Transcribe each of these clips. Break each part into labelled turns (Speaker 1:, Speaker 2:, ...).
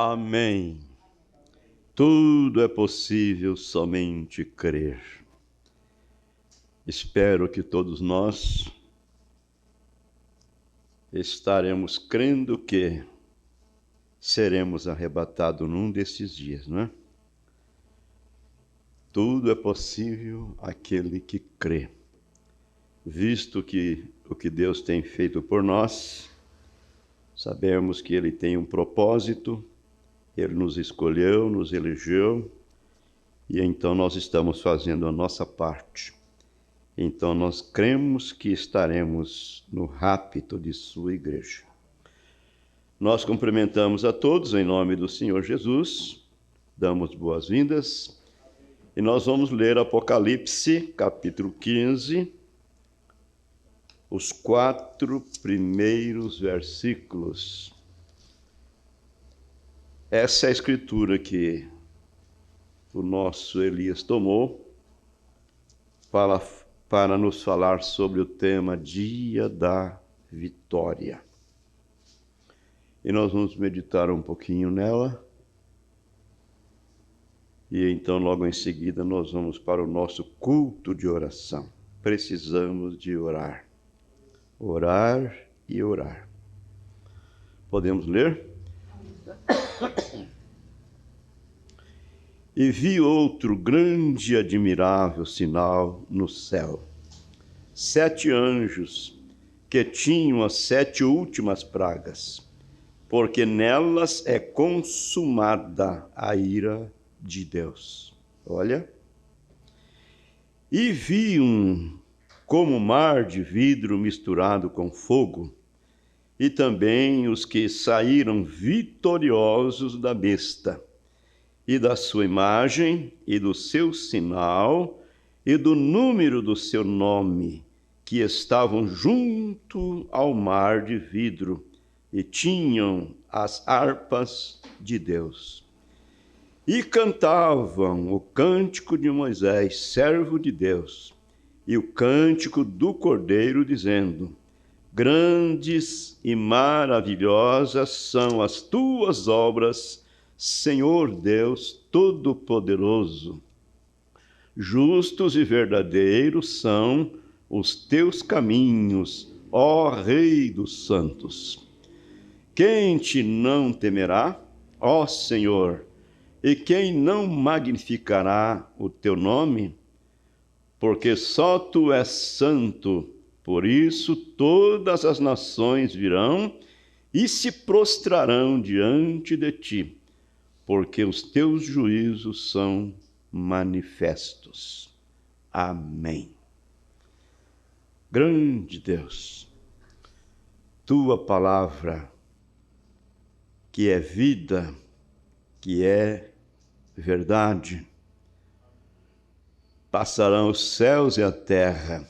Speaker 1: Amém. Tudo é possível somente crer. Espero que todos nós estaremos crendo que seremos arrebatados num desses dias, não é? Tudo é possível àquele que crê. Visto que o que Deus tem feito por nós, sabemos que Ele tem um propósito, Ele nos escolheu, nos elegeu, e então nós estamos fazendo a nossa parte. Então nós cremos que estaremos no rapto de sua igreja. Nós cumprimentamos a todos em nome do Senhor Jesus, damos boas-vindas, e nós vamos ler Apocalipse, capítulo 15, os 4 primeiros versículos. Essa é a escritura que o nosso Elias tomou para nos falar sobre o tema Dia da Vitória. E nós vamos meditar um pouquinho nela. E então, logo em seguida, nós vamos para o nosso culto de oração. Precisamos de orar. Orar e orar. Podemos ler? E vi outro grande e admirável sinal no céu. 7 anjos que tinham as 7 últimas pragas, porque nelas é consumada a ira de Deus. Olha. E vi como mar de vidro misturado com fogo, e também os que saíram vitoriosos da besta, e da sua imagem, e do seu sinal, e do número do seu nome, que estavam junto ao mar de vidro, e tinham as harpas de Deus. E cantavam o cântico de Moisés, servo de Deus, e o cântico do Cordeiro, dizendo: Grandes e maravilhosas são as tuas obras, Senhor Deus Todo-Poderoso. Justos e verdadeiros são os teus caminhos, ó Rei dos santos. Quem te não temerá, ó Senhor, e quem não magnificará o teu nome? Porque só tu és santo, por isso todas as nações virão e se prostrarão diante de ti, porque os teus juízos são manifestos. Amém. Grande Deus, tua palavra, que é vida, que é verdade, passarão os céus e a terra,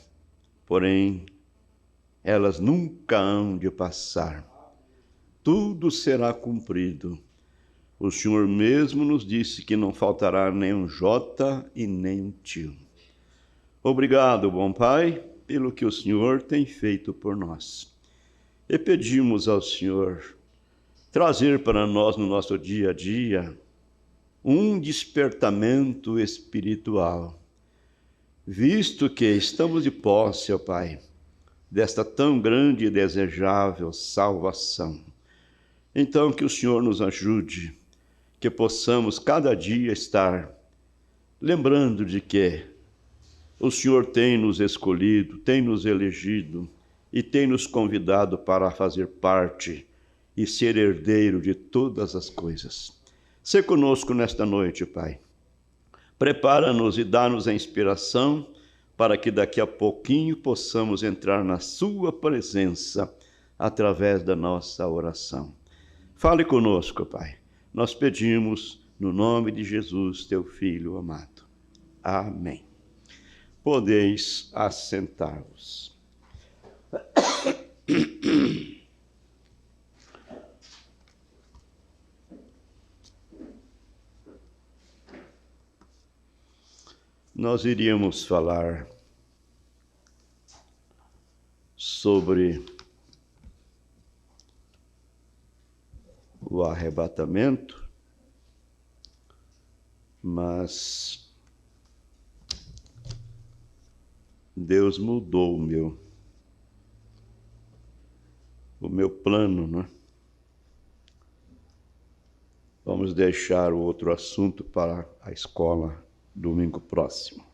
Speaker 1: porém elas nunca hão de passar. Tudo será cumprido. O Senhor mesmo nos disse que não faltará nem um jota e nem um tio. Obrigado, bom Pai, pelo que o Senhor tem feito por nós. E pedimos ao Senhor trazer para nós no nosso dia a dia um despertamento espiritual, visto que estamos de posse, ó Pai, desta tão grande e desejável salvação. Então, que o Senhor nos ajude, que possamos cada dia estar lembrando de que o Senhor tem nos escolhido, tem nos elegido e tem nos convidado para fazer parte e ser herdeiro de todas as coisas. Sê conosco nesta noite, Pai. Prepara-nos e dá-nos a inspiração para que daqui a pouquinho possamos entrar na sua presença através da nossa oração. Fale conosco, Pai. Nós pedimos no nome de Jesus, teu Filho amado. Amém. Podeis assentar-vos. Nós iríamos falar sobre o arrebatamento, mas Deus mudou o meu plano, né? Vamos deixar o outro assunto para a escola domingo próximo.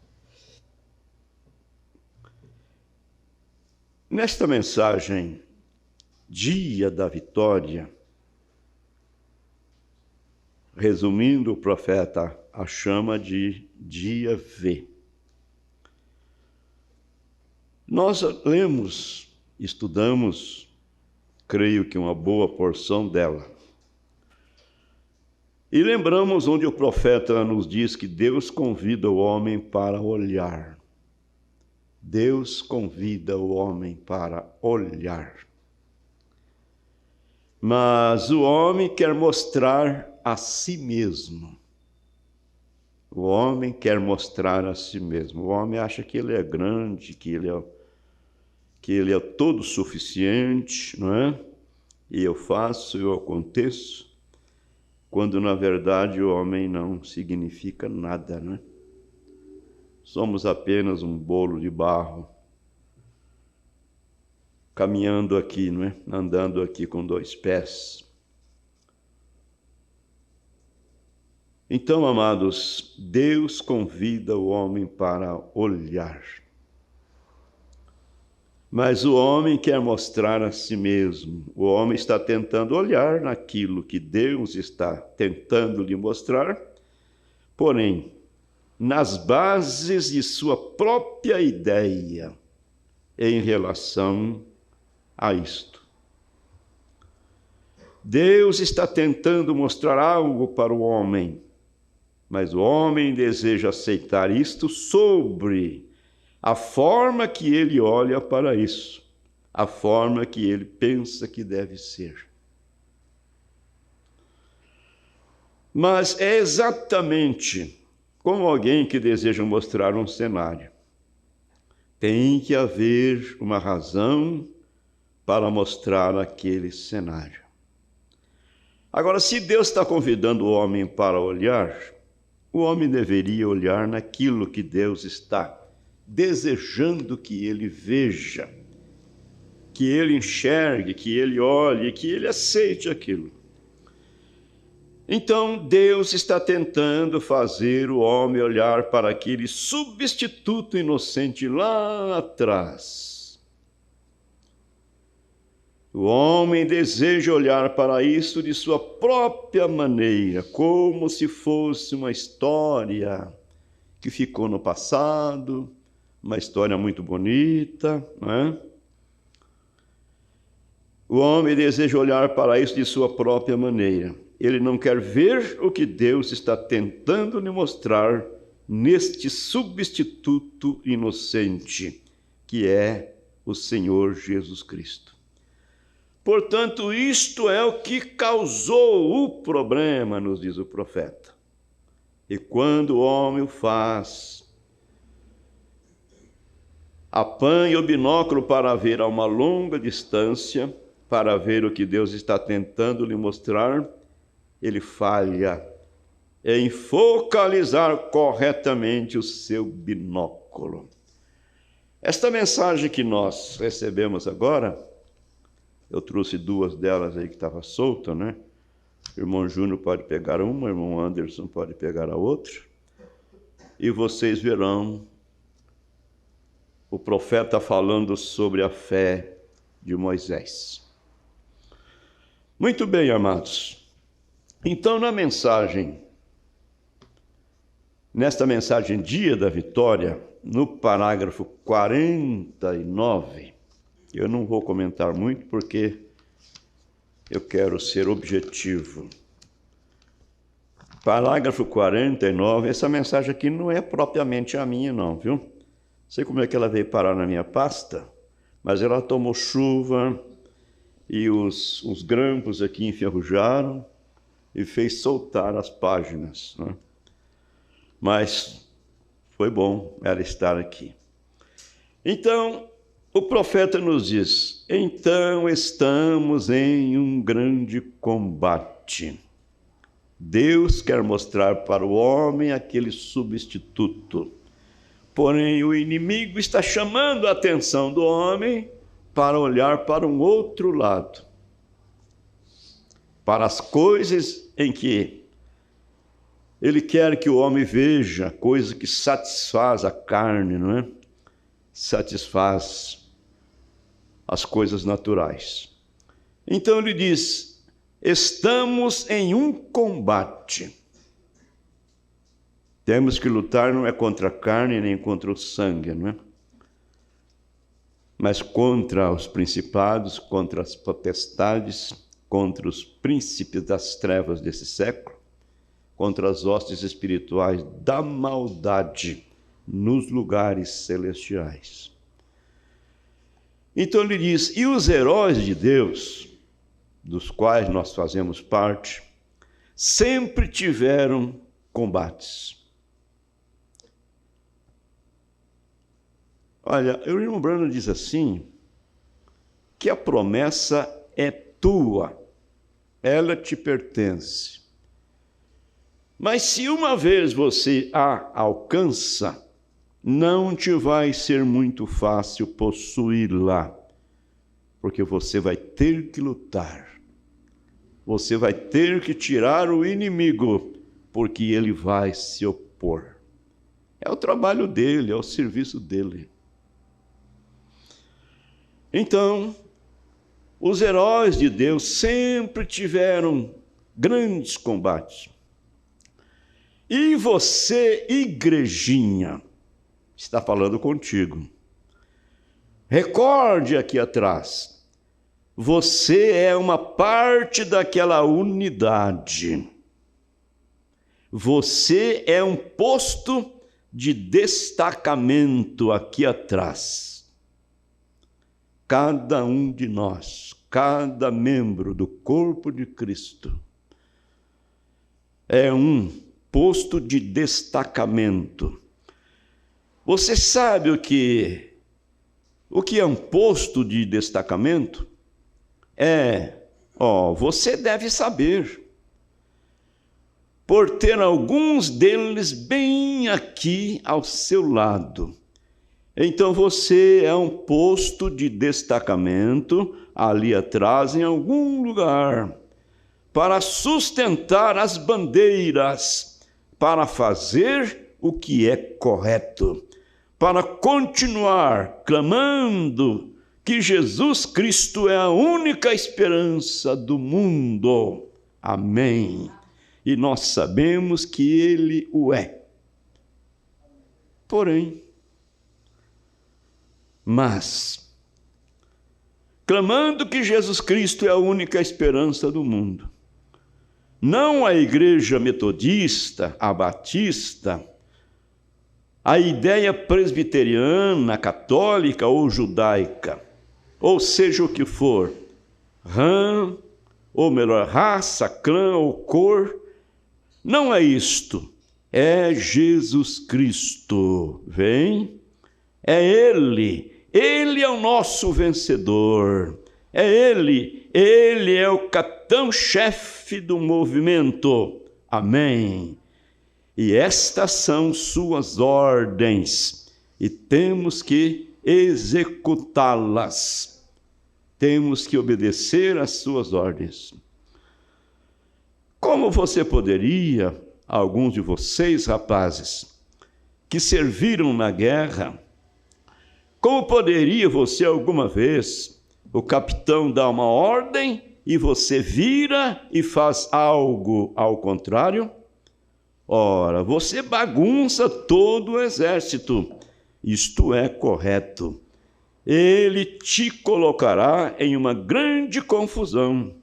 Speaker 1: Nesta mensagem, Dia da Vitória, resumindo, o profeta a chama de Dia V. Nós lemos, estudamos, creio que uma boa porção dela. E lembramos onde o profeta nos diz que Deus convida o homem para olhar. Deus convida o homem para olhar. Mas o homem quer mostrar a si mesmo. O homem quer mostrar a si mesmo. O homem acha que ele é grande, que ele é todo suficiente, não é? E eu faço, eu aconteço, quando na verdade o homem não significa nada, né? Somos apenas um bolo de barro, caminhando aqui, não é? Andando aqui com 2 pés. Então, amados, Deus convida o homem para olhar. Mas o homem quer mostrar a si mesmo. O homem está tentando olhar naquilo que Deus está tentando lhe mostrar, porém, nas bases de sua própria ideia em relação a isto. Deus está tentando mostrar algo para o homem, mas o homem deseja aceitar isto sobre a forma que ele olha para isso, a forma que ele pensa que deve ser. Mas é exatamente como alguém que deseja mostrar um cenário. Tem que haver uma razão para mostrar aquele cenário. Agora, se Deus está convidando o homem para olhar, o homem deveria olhar naquilo que Deus está desejando que ele veja, que ele enxergue, que ele olhe, que ele aceite aquilo. Então, Deus está tentando fazer o homem olhar para aquele substituto inocente lá atrás. O homem deseja olhar para isso de sua própria maneira, como se fosse uma história que ficou no passado, uma história muito bonita, não é? O homem deseja olhar para isso de sua própria maneira. Ele não quer ver o que Deus está tentando lhe mostrar neste substituto inocente, que é o Senhor Jesus Cristo. Portanto, isto é o que causou o problema, nos diz o profeta. E quando o homem o faz, apanha o binóculo para ver a uma longa distância, para ver o que Deus está tentando lhe mostrar, ele falha em focalizar corretamente o seu binóculo. Esta mensagem que nós recebemos agora, eu trouxe 2 delas aí que estavam soltas, né? O irmão Júnior pode pegar uma, o irmão Anderson pode pegar a outra, e vocês verão o profeta falando sobre a fé de Moisés. Muito bem, amados. Então, nesta mensagem Dia da Vitória, no parágrafo 49, eu não vou comentar muito porque eu quero ser objetivo. Parágrafo 49, essa mensagem aqui não é propriamente a minha não, viu? Não sei como é que ela veio parar na minha pasta, mas ela tomou chuva e os grampos aqui enferrujaram e fez soltar as páginas, né? Mas foi bom ela estar aqui. Então, o profeta nos diz: então estamos em um grande combate. Deus quer mostrar para o homem aquele substituto. Porém, o inimigo está chamando a atenção do homem para olhar para um outro lado, para as coisas em que ele quer que o homem veja, coisa que satisfaz a carne, não é? Satisfaz as coisas naturais. Então ele diz: estamos em um combate. Temos que lutar não é contra a carne nem contra o sangue, não é? Mas contra os principados, contra as potestades, contra os príncipes das trevas desse século, contra as hostes espirituais da maldade nos lugares celestiais. Então ele diz: e os heróis de Deus, dos quais nós fazemos parte, sempre tiveram combates. Olha, o irmão Branham diz assim, que a promessa é tua, ela te pertence. Mas se uma vez você a alcança, não te vai ser muito fácil possuí-la, porque você vai ter que lutar. Você vai ter que tirar o inimigo, porque ele vai se opor. É o trabalho dele, é o serviço dele. Então, os heróis de Deus sempre tiveram grandes combates. E você, igrejinha, está falando contigo. Recorde aqui atrás, você é uma parte daquela unidade. Você é um posto de destacamento aqui atrás. Cada um de nós, cada membro do corpo de Cristo, é um posto de destacamento. Você sabe o que é um posto de destacamento? Você deve saber, por ter alguns deles bem aqui ao seu lado. Então você é um posto de destacamento ali atrás, em algum lugar, para sustentar as bandeiras, para fazer o que é correto, para continuar clamando que Jesus Cristo é a única esperança do mundo. Amém. E nós sabemos que Ele o é. Mas, clamando que Jesus Cristo é a única esperança do mundo, não a igreja metodista, a batista, a ideia presbiteriana, católica ou judaica, ou seja o que for, ou melhor, raça, clã ou cor, não é isto, é Jesus Cristo, vem, é Ele é o nosso vencedor, é Ele é o capitão-chefe do movimento, amém. E estas são suas ordens, e temos que executá-las, temos que obedecer às suas ordens. Como você poderia, alguns de vocês, rapazes, que serviram na guerra, como poderia você alguma vez, o capitão dá uma ordem e você vira e faz algo ao contrário? Ora, você bagunça todo o exército. Isto é correto. Ele te colocará em uma grande confusão.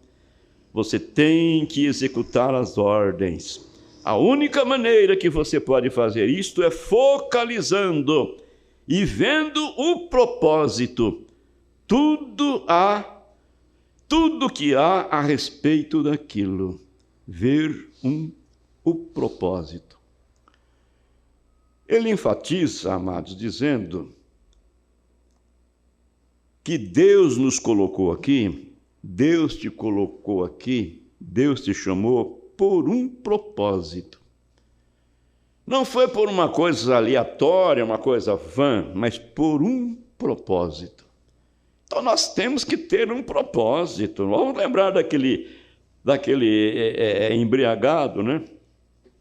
Speaker 1: Você tem que executar as ordens. A única maneira que você pode fazer isto é focalizando e vendo o propósito. Tudo que há a respeito daquilo. Ver o propósito. Ele enfatiza, amados, dizendo que Deus nos colocou aqui, Deus te colocou aqui, Deus te chamou por um propósito. Não foi por uma coisa aleatória, uma coisa vã, mas por um propósito. Então nós temos que ter um propósito. Vamos lembrar daquele embriagado, né?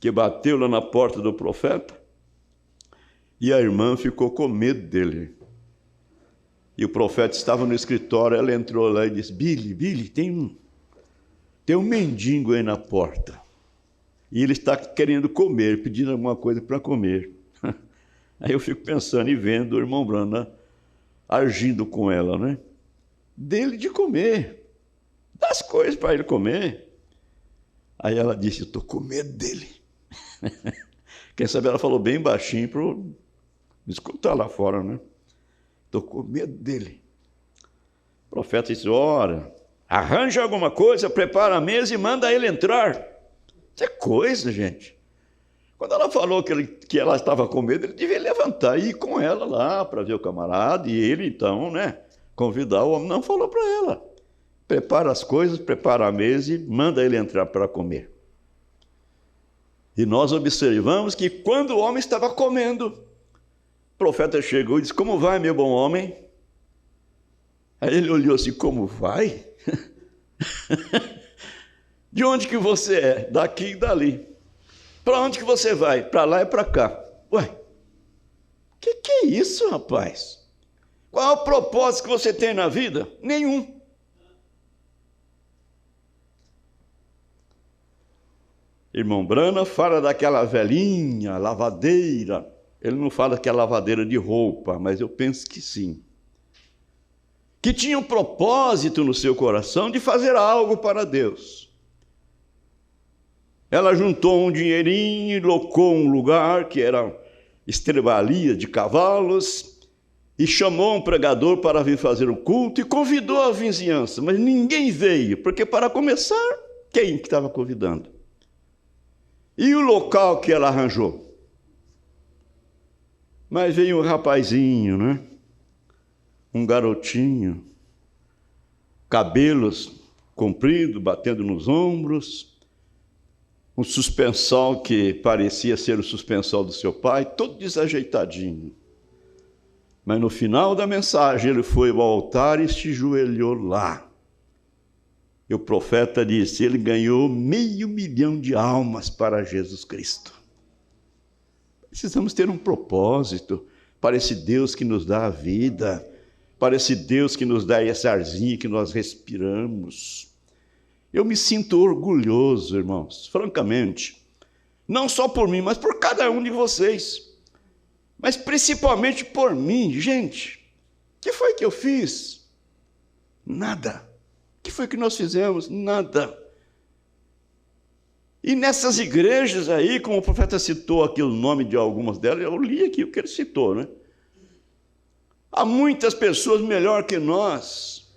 Speaker 1: Que bateu lá na porta do profeta. E a irmã ficou com medo dele. E o profeta estava no escritório, ela entrou lá e disse: Billy, tem um mendigo aí na porta. E ele está querendo comer, pedindo alguma coisa para comer. Aí eu fico pensando e vendo o irmão Branham agindo com ela, né? Dele de comer, das coisas para ele comer. Aí ela disse: eu estou com medo dele. Quem sabe ela falou bem baixinho para eu escutar lá fora, né? Estou com medo dele. O profeta disse: ora, arranja alguma coisa, prepara a mesa e manda ele entrar. Isso é coisa, gente. Quando ela falou que ela estava com medo, ele devia levantar e ir com ela lá para ver o camarada. E ele, então, né, convidar o homem. Não, falou para ela: prepara as coisas, prepara a mesa e manda ele entrar para comer. E nós observamos que quando o homem estava comendo, o profeta chegou e disse: como vai, meu bom homem? Aí ele olhou assim: como vai? De onde que você é? Daqui e dali. Para onde que você vai? Para lá e para cá. Ué, que é isso, rapaz? Qual é o propósito que você tem na vida? Nenhum. Irmão Branham fala daquela velhinha lavadeira. Ele não fala que é lavadeira de roupa, mas eu penso que sim. Que tinha um propósito no seu coração de fazer algo para Deus. Ela juntou um dinheirinho e locou um lugar que era estrebalia de cavalos e chamou um pregador para vir fazer o culto e convidou a vizinhança, mas ninguém veio, porque para começar, quem que estava convidando? E o local que ela arranjou? Mas veio um rapazinho, né? Um garotinho, cabelos compridos, batendo nos ombros, um suspensol que parecia ser o suspensol do seu pai, todo desajeitadinho. Mas no final da mensagem ele foi ao altar e se ajoelhou lá. E o profeta disse: ele ganhou 500 mil de almas para Jesus Cristo. Precisamos ter um propósito para esse Deus que nos dá a vida, para esse Deus que nos dá esse arzinho que nós respiramos. Eu me sinto orgulhoso, irmãos, francamente, não só por mim, mas por cada um de vocês, mas principalmente por mim. Gente, o que foi que eu fiz? Nada. O que foi que nós fizemos? Nada. E nessas igrejas aí, como o profeta citou aqui o nome de algumas delas, eu li aqui o que ele citou, né? Há muitas pessoas melhor que nós,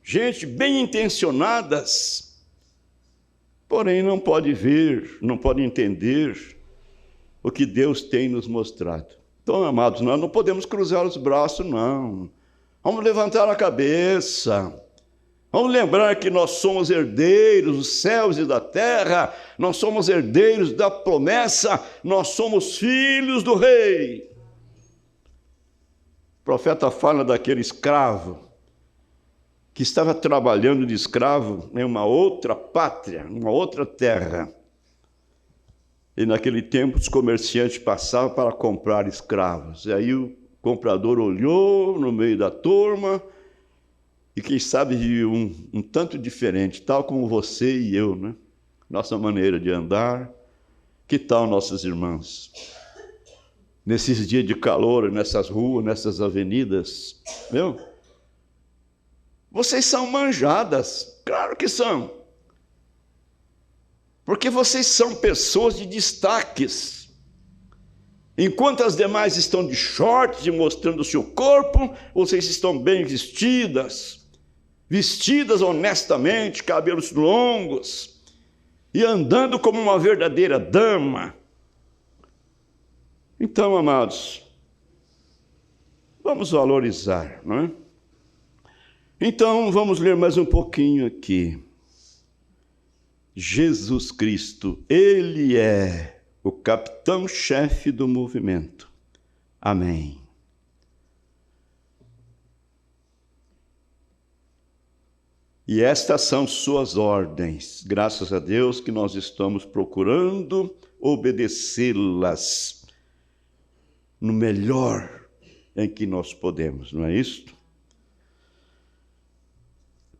Speaker 1: gente bem intencionadas, porém não pode ver, não pode entender o que Deus tem nos mostrado. Então, amados, nós não podemos cruzar os braços, não. Vamos levantar a cabeça. Vamos lembrar que nós somos herdeiros dos céus e da terra, nós somos herdeiros da promessa, nós somos filhos do rei. O profeta fala daquele escravo que estava trabalhando de escravo em uma outra pátria, uma outra terra. E naquele tempo os comerciantes passavam para comprar escravos. E aí o comprador olhou no meio da turma, e quem sabe de um tanto diferente, tal como você e eu, né? Nossa maneira de andar. Que tal nossas irmãs? Nesses dias de calor, nessas ruas, nessas avenidas, viu? Vocês são manjadas, claro que são. Porque vocês são pessoas de destaques. Enquanto as demais estão de shorts e mostrando o seu corpo, vocês estão bem vestidas honestamente, cabelos longos, e andando como uma verdadeira dama. Então, amados, vamos valorizar, não é? Então, vamos ler mais um pouquinho aqui. Jesus Cristo, Ele é o capitão-chefe do movimento. Amém. E estas são suas ordens, graças a Deus que nós estamos procurando obedecê-las no melhor em que nós podemos, não é isto?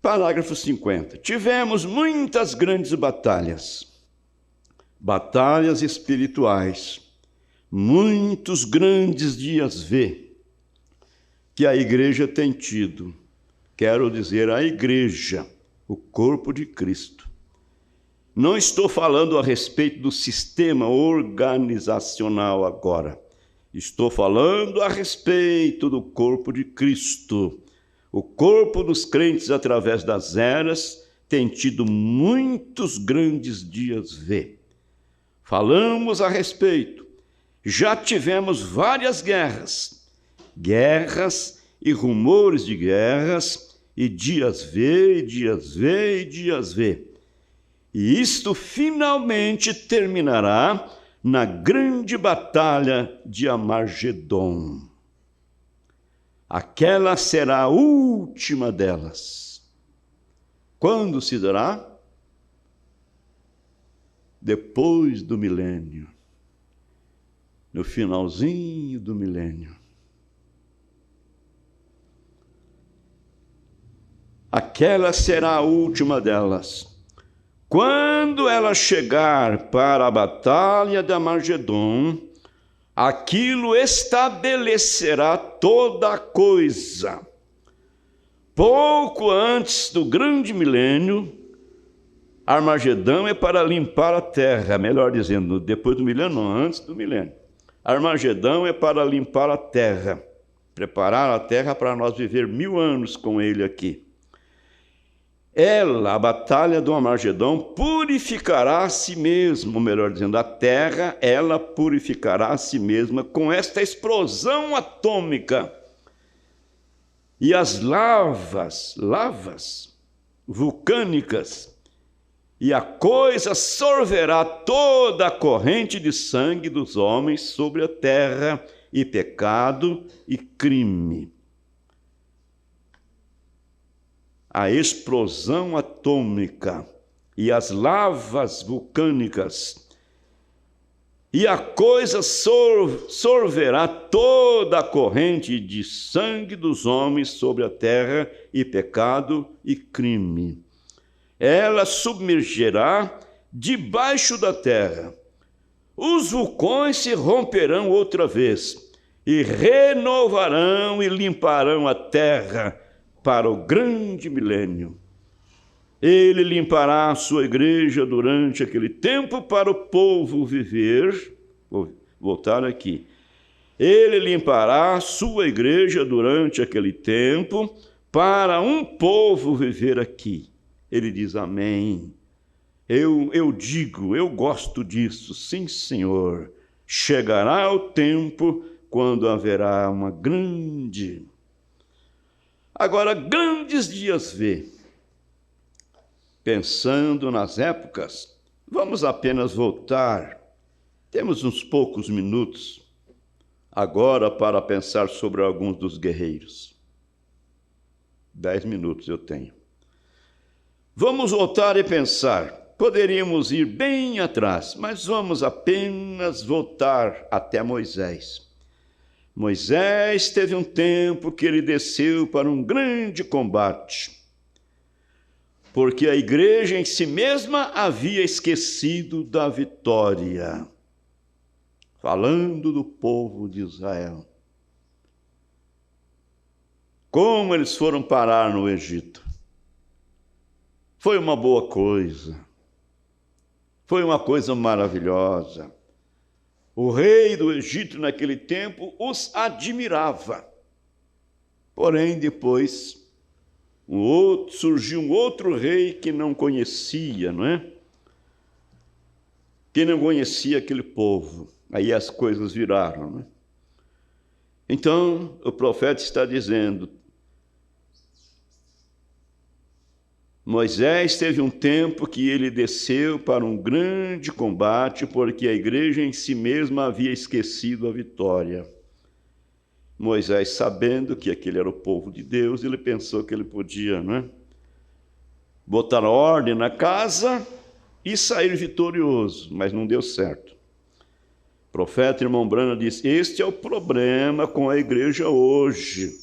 Speaker 1: Parágrafo 50. Tivemos muitas grandes batalhas espirituais, muitos grandes dias V que a igreja tem tido. Quero dizer, a igreja, o corpo de Cristo. Não estou falando a respeito do sistema organizacional agora. Estou falando a respeito do corpo de Cristo. O corpo dos crentes, através das eras, tem tido muitos grandes dias V. Falamos a respeito. Já tivemos várias guerras e rumores de guerras, e dias V, e dias V, e dias V. E isto finalmente terminará na grande batalha de Amargedon. Aquela será a última delas. Quando se dará? Depois do milênio. No finalzinho do milênio. Aquela será a última delas. Quando ela chegar para a batalha de Amargedon, aquilo estabelecerá toda a coisa. Pouco antes do grande milênio, Armagedão é para limpar a terra, melhor dizendo, depois do milênio, não, antes do milênio. Armagedão é para limpar a terra, preparar a terra para nós viver 1000 anos com ele aqui. Ela, a batalha do Armagedão, purificará a si mesma, ou melhor dizendo, a terra, ela purificará a si mesma com esta explosão atômica. E as lavas vulcânicas, e a coisa sorverá toda a corrente de sangue dos homens sobre a terra, e pecado e crime. A explosão atômica e as lavas vulcânicas, e a coisa sorverá toda a corrente de sangue dos homens sobre a terra, e pecado e crime. Ela submergerá debaixo da terra. Os vulcões se romperão outra vez, e renovarão e limparão a terra para o grande milênio. Ele limpará a sua igreja durante aquele tempo para o povo viver. Vou voltar aqui. Ele limpará a sua igreja durante aquele tempo para um povo viver aqui. Ele diz amém. Eu digo, eu gosto disso. Sim, Senhor. Chegará o tempo quando haverá uma grande... Agora, grandes dias V. Pensando nas épocas, vamos apenas voltar. Temos uns poucos minutos agora para pensar sobre alguns dos guerreiros. 10 minutos eu tenho. Vamos voltar e pensar. Poderíamos ir bem atrás, mas vamos apenas voltar até Moisés. Moisés teve um tempo que ele desceu para um grande combate, porque a igreja em si mesma havia esquecido da vitória. Falando do povo de Israel. Como eles foram parar no Egito. Foi uma boa coisa. Foi uma coisa maravilhosa. O rei do Egito naquele tempo os admirava. Porém, depois, surgiu um outro rei que não conhecia, não é? Que não conhecia aquele povo. Aí as coisas viraram, não é? Então, o profeta está dizendo, Moisés teve um tempo que ele desceu para um grande combate, porque a igreja em si mesma havia esquecido a vitória. Moisés, sabendo que aquele era o povo de Deus, ele pensou que ele podia, botar ordem na casa e sair vitorioso, mas não deu certo. O profeta irmão Branham diz: este é o problema com a igreja hoje.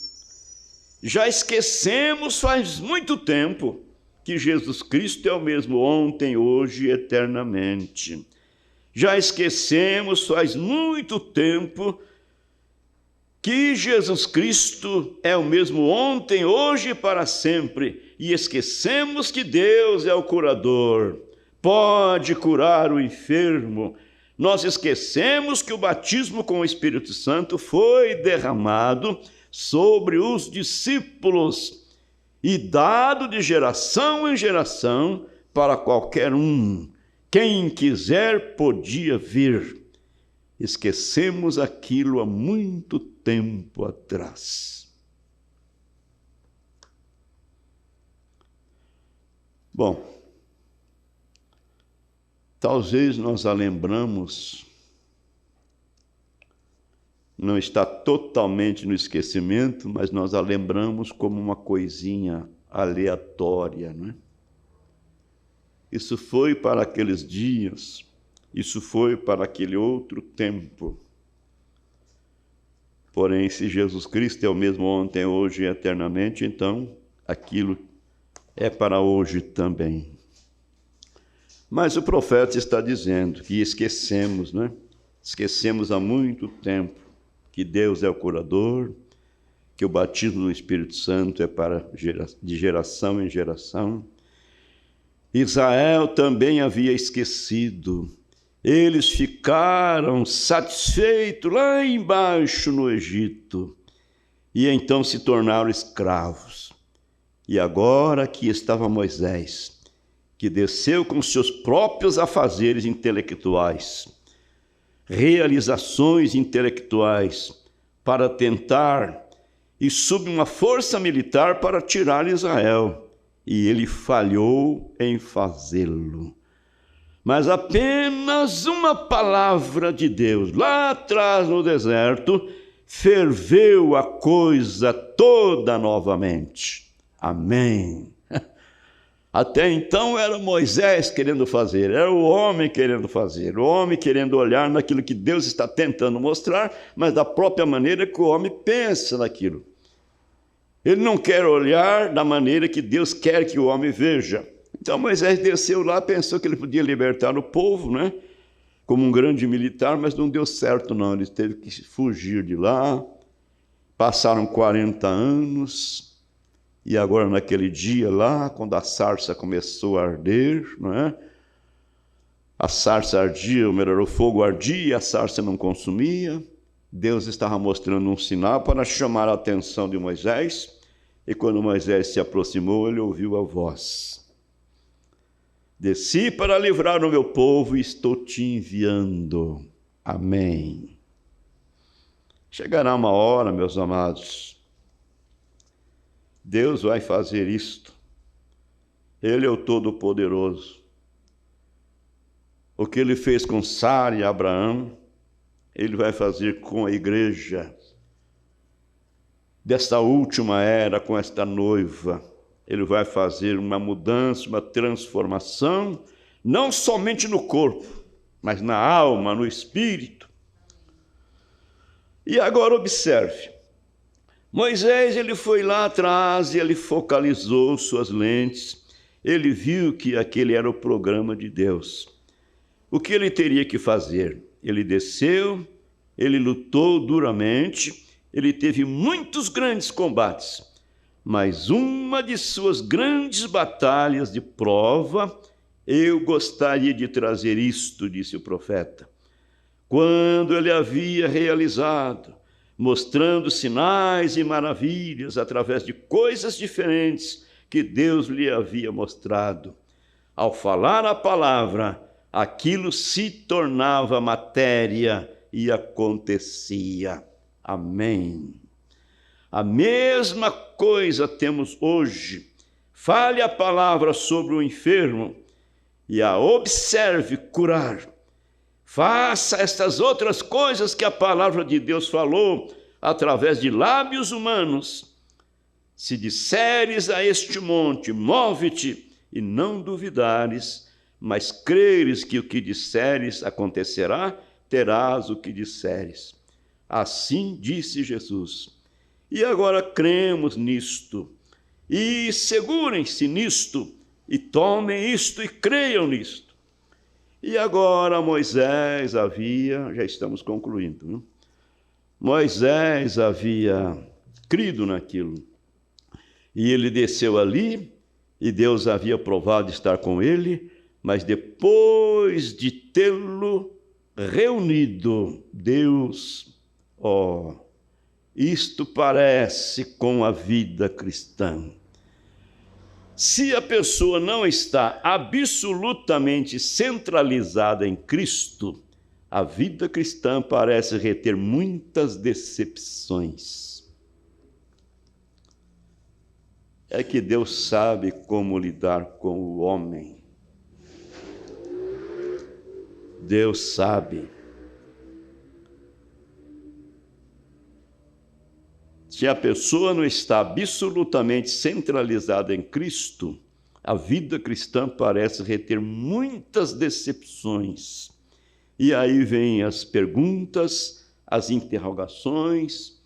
Speaker 1: Já esquecemos faz muito tempo que Jesus Cristo é o mesmo ontem, hoje e eternamente. Já esquecemos faz muito tempo que Jesus Cristo é o mesmo ontem, hoje e para sempre. E esquecemos que Deus é o curador, pode curar o enfermo. Nós esquecemos que o batismo com o Espírito Santo foi derramado sobre os discípulos e dado de geração em geração para qualquer um. Quem quiser podia vir. Esquecemos aquilo há muito tempo atrás. Bom, talvez nós a lembramos, não está totalmente no esquecimento, mas nós a lembramos como uma coisinha aleatória, Isso foi para aqueles dias, isso foi para aquele outro tempo. Porém, se Jesus Cristo é o mesmo ontem, hoje e eternamente, então aquilo é para hoje também. Mas o profeta está dizendo que esquecemos, Esquecemos há muito tempo que Deus é o curador, que o batismo no Espírito Santo é de geração em geração. Israel também havia esquecido. Eles ficaram satisfeitos lá embaixo no Egito e então se tornaram escravos. E agora aqui estava Moisés, que desceu com seus próprios afazeres intelectuais, realizações intelectuais, para tentar e sob uma força militar para tirar Israel. E ele falhou em fazê-lo. Mas apenas uma palavra de Deus, lá atrás no deserto, ferveu a coisa toda novamente. Amém. Até então era Moisés querendo fazer, era o homem querendo fazer, o homem querendo olhar naquilo que Deus está tentando mostrar, mas da própria maneira que o homem pensa naquilo. Ele não quer olhar da maneira que Deus quer que o homem veja. Então Moisés desceu lá, pensou que ele podia libertar o povo, como um grande militar, mas não deu certo não, ele teve que fugir de lá. Passaram 40 anos, e agora naquele dia lá, quando a sarça começou a arder, A sarça ardia, ou melhor, o fogo ardia, a sarça não consumia. Deus estava mostrando um sinal para chamar a atenção de Moisés, e quando Moisés se aproximou, ele ouviu a voz: desci para livrar o meu povo e estou te enviando. Amém. Chegará uma hora, meus amados, Deus vai fazer isto. Ele é o Todo-Poderoso. O que ele fez com Sara e Abraão, ele vai fazer com a igreja desta última era, com esta noiva. Ele vai fazer uma mudança, uma transformação, não somente no corpo, mas na alma, no espírito. E agora observe, Moisés ele foi lá atrás e ele focalizou suas lentes, ele viu que aquele era o programa de Deus. O que ele teria que fazer? Ele desceu, ele lutou duramente, ele teve muitos grandes combates, mas uma de suas grandes batalhas de prova, eu gostaria de trazer isto, disse o profeta. Quando ele havia realizado, mostrando sinais e maravilhas através de coisas diferentes que Deus lhe havia mostrado. Ao falar a palavra, aquilo se tornava matéria e acontecia. Amém. A mesma coisa temos hoje. fale a palavra sobre o enfermo e a observe curar. Faça estas outras coisas que a palavra de Deus falou através de lábios humanos. Se disseres a este monte, move-te, e não duvidares, mas creres que o que disseres acontecerá, terás o que disseres. Assim disse Jesus. E agora cremos nisto, e segurem-se nisto, e tomem isto e creiam nisto. E agora Moisés havia, já estamos concluindo, né? Moisés havia crido naquilo, e ele desceu ali, e Deus havia provado estar com ele, mas depois de tê-lo reunido, Deus, isto parece com a vida cristã. Se a pessoa não está absolutamente centralizada em Cristo, a vida cristã parece reter muitas decepções. É que Deus sabe como lidar com o homem. Deus sabe. Se a pessoa não está absolutamente centralizada em Cristo, a vida cristã parece reter muitas decepções. E aí vêm as perguntas, as interrogações,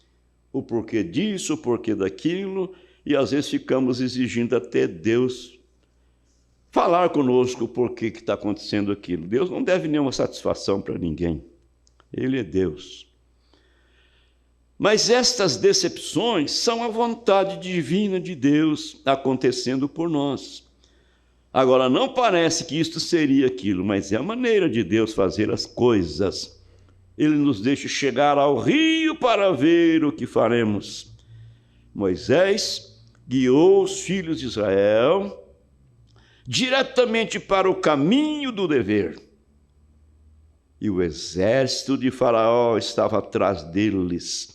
Speaker 1: o porquê disso, o porquê daquilo, e às vezes ficamos exigindo até Deus falar conosco o porquê que está acontecendo aquilo. Deus não deve nenhuma satisfação para ninguém. Ele é Deus. Mas estas decepções são a vontade divina de Deus acontecendo por nós. Agora, não parece que isto seria aquilo, mas é a maneira de Deus fazer as coisas. Ele nos deixa chegar ao rio para ver o que faremos. Moisés guiou os filhos de Israel diretamente para o caminho do dever. E o exército de Faraó estava atrás deles.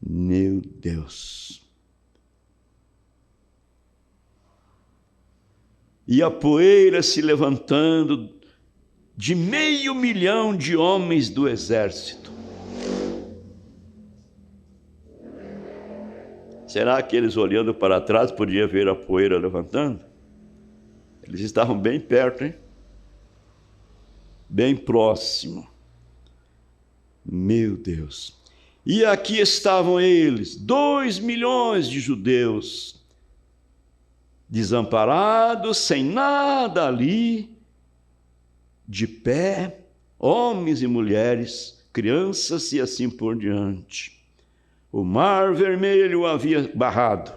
Speaker 1: Meu Deus! E a poeira se levantando de 500 mil de homens do exército. Será que eles, olhando para trás, podiam ver a poeira levantando? Eles estavam bem perto, hein? Bem próximo. Meu Deus! E aqui estavam eles, 2 milhões de judeus, desamparados, sem nada ali, de pé, homens e mulheres, crianças e assim por diante. O mar vermelho havia barrado,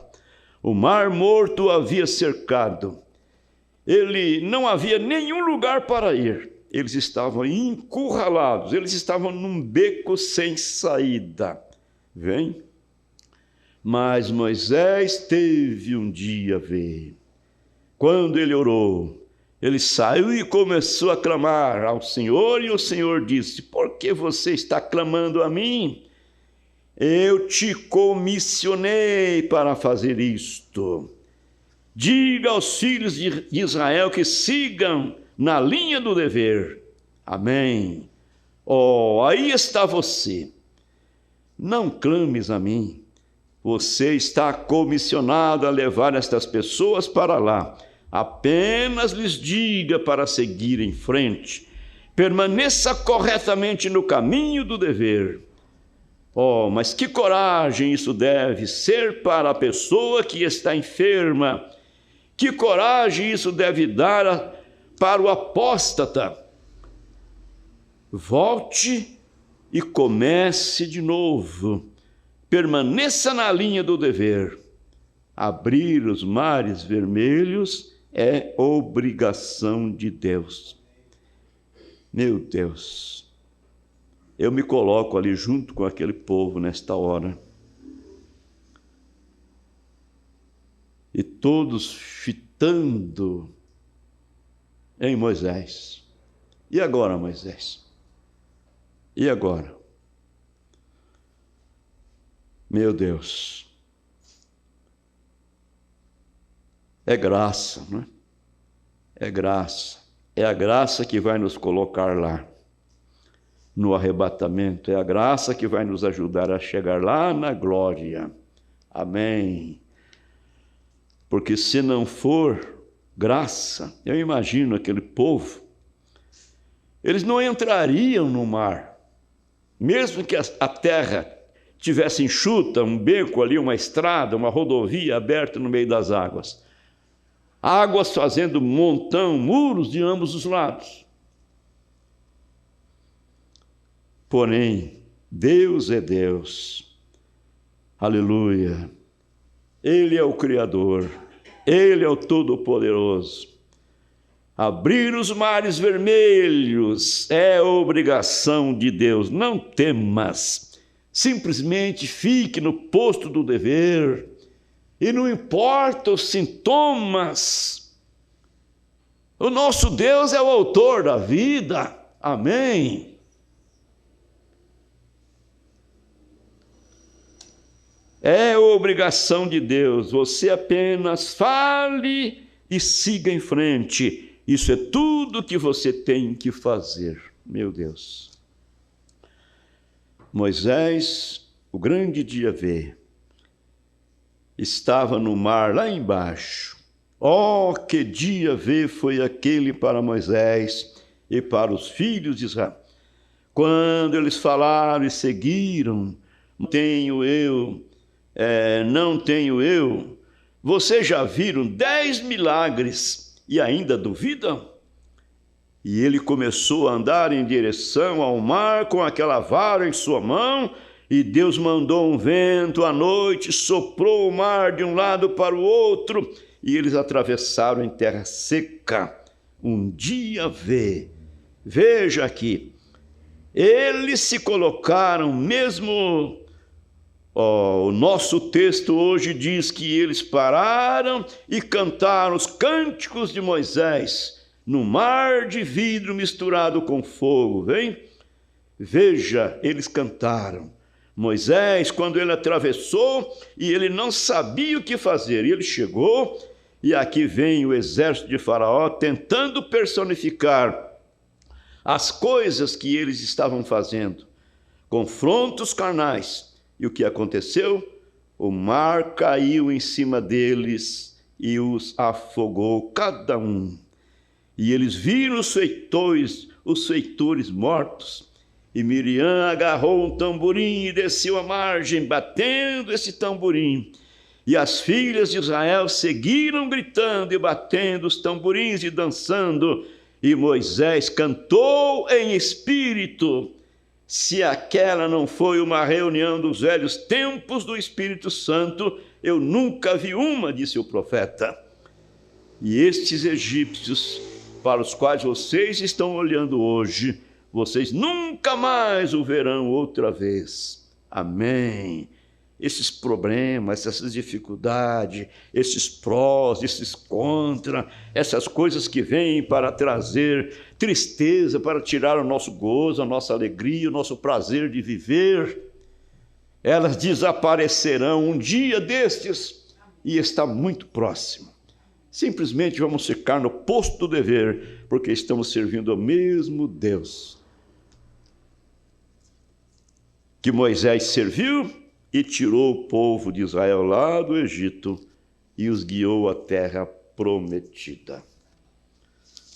Speaker 1: o mar morto havia cercado. Ele não havia nenhum lugar para ir. Eles estavam encurralados, eles estavam num beco sem saída. Vem? Mas Moisés teve um dia a ver. Quando ele orou, ele saiu e começou a clamar ao Senhor, e o Senhor disse: por que você está clamando a mim? Eu te comissionei para fazer isto. Diga aos filhos de Israel que sigam na linha do dever. Amém. Aí está você. Não clames a mim. Você está comissionado a levar estas pessoas para lá. Apenas lhes diga para seguir em frente. Permaneça corretamente no caminho do dever. Mas que coragem isso deve ser para a pessoa que está enferma. Que coragem isso deve dar para o apóstata. Volte e comece de novo. Permaneça na linha do dever. Abrir os mares vermelhos é obrigação de Deus. Meu Deus, eu me coloco ali junto com aquele povo nesta hora. E todos fitando em Moisés. E agora, Moisés? E agora? Meu Deus! É graça, não é? É graça. É a graça que vai nos colocar lá, no arrebatamento. É a graça que vai nos ajudar a chegar lá na glória. Amém. Porque se não for graça, eu imagino aquele povo, eles não entrariam no mar. Mesmo que a terra tivesse enxuta, um beco ali, uma estrada, uma rodovia aberta no meio das águas. Águas fazendo montão, muros de ambos os lados. Porém, Deus é Deus. Aleluia. Ele é o Criador. Ele é o Todo-Poderoso. Abrir os mares vermelhos é obrigação de Deus. Não temas. Simplesmente fique no posto do dever. E não importa os sintomas. O nosso Deus é o autor da vida. Amém. É obrigação de Deus. Você apenas fale e siga em frente. Isso é tudo que você tem que fazer. Meu Deus. Moisés, o grande dia V, estava no mar lá embaixo. Oh, que dia V foi aquele para Moisés e para os filhos de Israel. Quando eles falaram e seguiram, não tenho eu. Vocês já viram 10 milagres e ainda duvidam? E ele começou a andar em direção ao mar com aquela vara em sua mão, e Deus mandou um vento à noite, soprou o mar de um lado para o outro, e eles atravessaram em terra seca. Um dia V. Veja aqui. Eles se colocaram mesmo... o nosso texto hoje diz que eles pararam e cantaram os cânticos de Moisés no mar de vidro misturado com fogo, vem? Veja, eles cantaram. Moisés, quando ele atravessou e ele não sabia o que fazer, ele chegou e aqui vem o exército de Faraó tentando personificar as coisas que eles estavam fazendo, confrontos carnais. E o que aconteceu? O mar caiu em cima deles e os afogou, cada um. E eles viram os feitores mortos. E Miriam agarrou um tamborim e desceu a margem, batendo esse tamborim. E as filhas de Israel seguiram gritando e batendo os tamborins e dançando. E Moisés cantou em espírito. Se aquela não foi uma reunião dos velhos tempos do Espírito Santo, eu nunca vi uma, disse o profeta. E estes egípcios, para os quais vocês estão olhando hoje, vocês nunca mais o verão outra vez. Amém. Esses problemas, essas dificuldades, esses prós, esses contra, essas coisas que vêm para trazer tristeza, para tirar o nosso gozo, a nossa alegria, o nosso prazer de viver, elas desaparecerão um dia destes e está muito próximo. Simplesmente vamos ficar no posto do dever, porque estamos servindo ao mesmo Deus que Moisés serviu e tirou o povo de Israel lá do Egito e os guiou à terra prometida.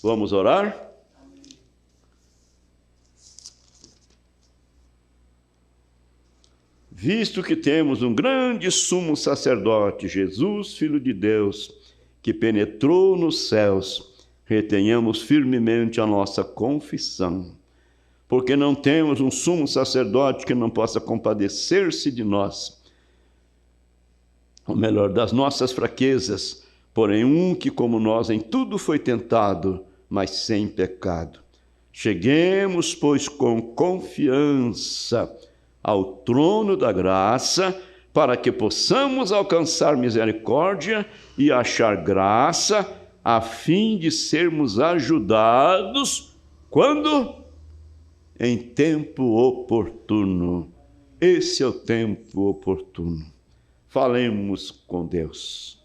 Speaker 1: Vamos orar? Visto que temos um grande sumo sacerdote, Jesus, Filho de Deus, que penetrou nos céus, retenhamos firmemente a nossa confissão, porque não temos um sumo sacerdote que não possa compadecer-se de nós, ou melhor, das nossas fraquezas, porém um que como nós em tudo foi tentado, mas sem pecado. Cheguemos, pois, com confiança ao trono da graça, para que possamos alcançar misericórdia e achar graça, a fim de sermos ajudados, quando? Em tempo oportuno. Esse é o tempo oportuno. Falemos com Deus.